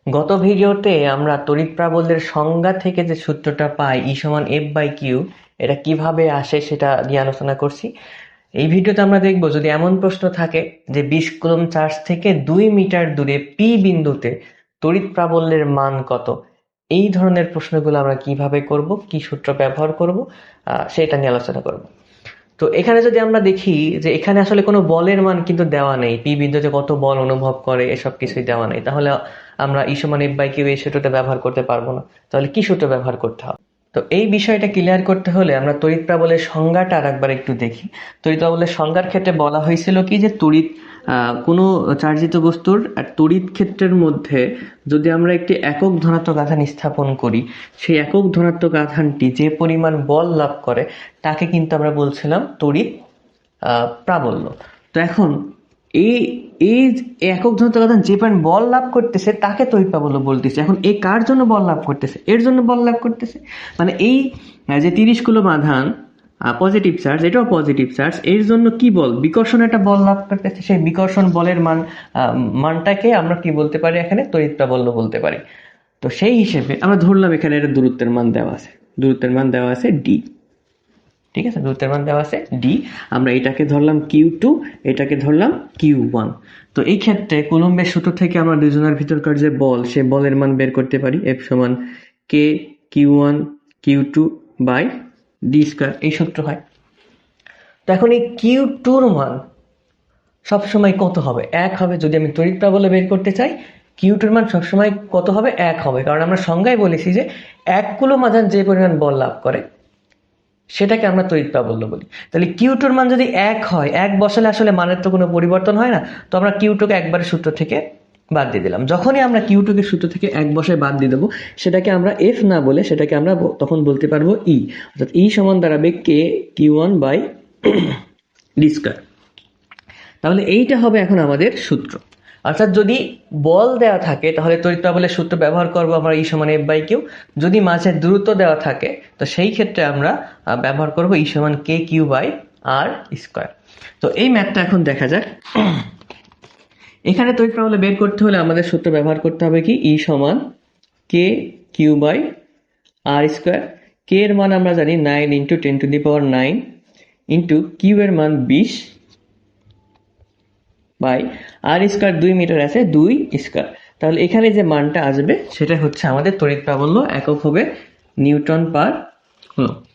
গত ভিডিওতে আমরা তড়িৎ প্রাবল্যের সংজ্ঞা থেকে যে সূত্রটা পাই E সমান F/Q, এটা কিভাবে আসে সেটা নিয়ে আলোচনা করছি। এই ভিডিওতে আমরা দেখব যদি এমন প্রশ্ন থাকে যে 20 কুলম্ব চার্জ থেকে 2 মিটার দূরে P বিন্দুতে তড়িৎ প্রাবল্যের মান কত, এই ধরনের প্রশ্নগুলো আমরা কিভাবে করব, কি সূত্র ব্যবহার করব, সেটা নিয়ে আলোচনা করব। তো এখানে যদি আমরা দেখি যে এখানে আসলে কোনো বলের মান কিন্তু দেওয়া নেই, পি বিন্দুতে কত বল অনুভব করে এসব কিছুই দেওয়া নেই, তাহলে আমরা E সমান F/Q এই সূত্রটা ব্যবহার করতে পারবো না। তাহলে কি সূত্র ব্যবহার করতে হবে? তো এই বিষয়টা ক্লিয়ার করতে হলে আমরা তড়িৎ প্রাবল্যের সংজ্ঞাটা আরেকবার একটু দেখি। তড়িৎ প্রাবল্যের সংজ্ঞার ক্ষেত্রে বলা হয়েছিল কি যে তড়িৎ কোনো চার্জিত বস্তুর তড়িৎ ক্ষেত্রের মধ্যে যদি আমরা একটি একক ধনাত্মক আধান স্থাপন করি, সেই একক ধনাত্মক আধানটি যে পরিমাণ বল লাভ করে তাকে কিন্তু আমরা বলছিলাম তড়িৎ প্রাবল্য। তো এখন এই এই একক ধনাত্মক আধান যে পরিমাণ বল লাভ করতেছে তাকে তড়িৎ প্রাবল্য বলতেছে। এখন এই কার জন্য বল লাভ করতেছে? এর জন্য বল লাভ করতেছে, মানে এই যে 30 কুলম্ব আধান পজিটিভ চার্জ, এটাও পজিটিভ চার্জ, এর জন্য কি বল, বিকর্ষণ একটা বল লাভ করতেছে। সেই বিকর্ষণ বলের মানটাকে আমরা কি বলতে পারি? এখানে তড়িৎ প্রাবল্য বলতে পারি। তো সেই হিসেবে আমরা ধরলাম এখানে একটা দূরত্বের মান দেওয়া আছে, দূরত্বের মান দেওয়া আছে d, ঠিক আছে, দূরত্বের মান দেওয়া আছে d। আমরা এটাকে ধরলাম Q2, এটাকে ধরলাম Q1। তো এই ক্ষেত্রে কুলম্বের সূত্র থেকে আমরা দুজনের ভিতরকার যে বল, সে বলের মান বের করতে পারি। F সমান K Q1 Q2 by d square, এই সূত্র হয়। তো এখন এই Q2 এর মান সবসময় কত হবে? 1 হবে। যদি আমি তড়িৎ প্রাবল্য বের করতে চাই, Q2 এর মান সবসময় কত হবে? 1 হবে, কারণ আমরা সংজ্ঞায় বলেছি যে 1 কুলম্ব আধান যে পরিমাণ বল লাভ করে সেটাকে আমরা তড়িৎ প্রাবল্য বলি। তাহলে Q2 এর মান যদি 1 হয়, 1 বসালে আসলে মানের তো কোনো পরিবর্তন হয় না, তো আমরা Q2 কে একবারে সূত্র থেকে বাদ দিয়ে দিলাম। যখনই আমরা Q2 কে সূত্র থেকে 1 বসায় বাদ দিয়ে দেবো, সেটাকে আমরা F না বলে সেটাকে আমরা তখন বলতে পারবো E, অর্থাৎ E সমান দাঁড়াবে K Q1 by d square. তাহলে এইটা হবে এখন আমাদের সূত্র। অর্থাৎ যদি বল দেওয়া থাকে তাহলে তড়িৎ প্রাবল্যের সূত্র ব্যবহার করব আমরা E সমান F/Q। যদি মাঝে দূরত্ব দেওয়া থাকে তো সেই ক্ষেত্রে আমরা ব্যবহার করব E সমান KQ বাই R স্কয়ার। তো এই ম্যাথটা এখন দেখা যাক। এখানে তড়িৎ প্রাবল্য বের করতে হলে আমাদের সূত্র ব্যবহার করতে হবে কি? E সমান KQ by R square. K এর মান আমরা জানি 9 × 10⁹ ইন্টু Q এর মান 20 বাই R স্কয়ার, 2 মিটার আছে, 2 স্কয়ার। তাহলে এখানে যে মানটা আসবে সেটা হচ্ছে আমাদের তড়িৎ প্রাবল্য, একক হবে নিউটন পার কুলম্ব।